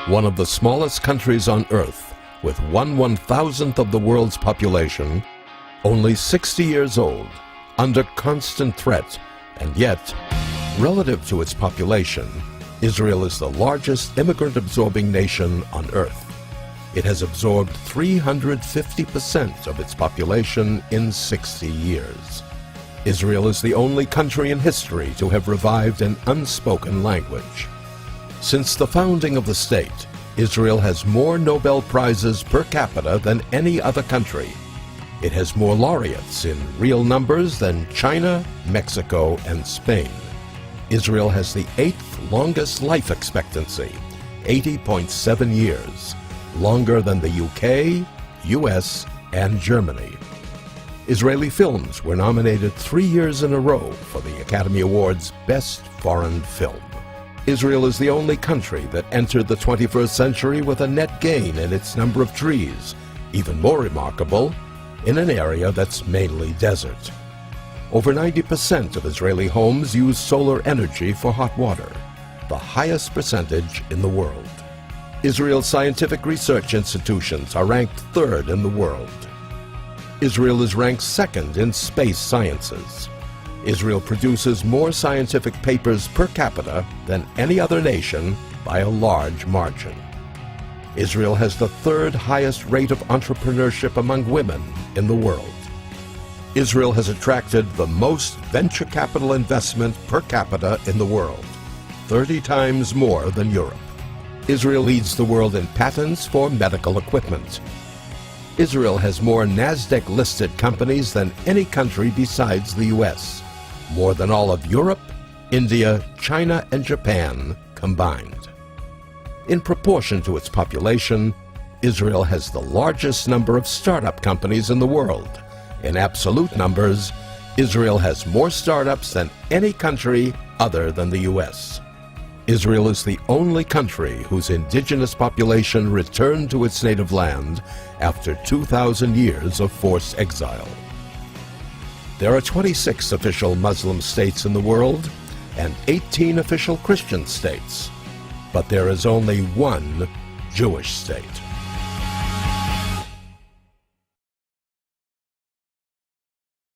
One of the smallest countries on Earth, with 1/1000th of the world's population, only 60 years old, under constant threat, and yet, relative to its population, Israel is the largest immigrant-absorbing nation on Earth. It has absorbed 350% of its population in 60 years. Israel is the only country in history to have revived an unspoken language. Since the founding of the state, Israel has more Nobel Prizes per capita than any other country. It has more laureates in real numbers than China, Mexico, and Spain. Israel has the 8th longest life expectancy, 80.7 years, longer than the UK, US, and Germany. Israeli films were nominated 3 years in a row for the Academy Award's Best Foreign Film. Israel is the only country that entered the 21st century with a net gain in its number of trees, even more remarkable, in an area that's mainly desert. Over 90% of Israeli homes use solar energy for hot water, the highest percentage in the world. Israel's scientific research institutions are ranked 3rd in the world. Israel is ranked 2nd in space sciences. Israel produces more scientific papers per capita than any other nation by a large margin. Israel has the 3rd highest rate of entrepreneurship among women in the world. Israel has attracted the most venture capital investment per capita in the world, 30 times more than Europe. Israel leads the world in patents for medical equipment. Israel has more NASDAQ-listed companies than any country besides the US, more than all of Europe, India, China, and Japan combined. In proportion to its population, Israel has the largest number of startup companies in the world. In absolute numbers, Israel has more startups than any country other than the US. Israel is the only country whose indigenous population returned to its native land after 2,000 years of forced exile. There are 26 official Muslim states in the world and 18 official Christian states, but there is only one Jewish state.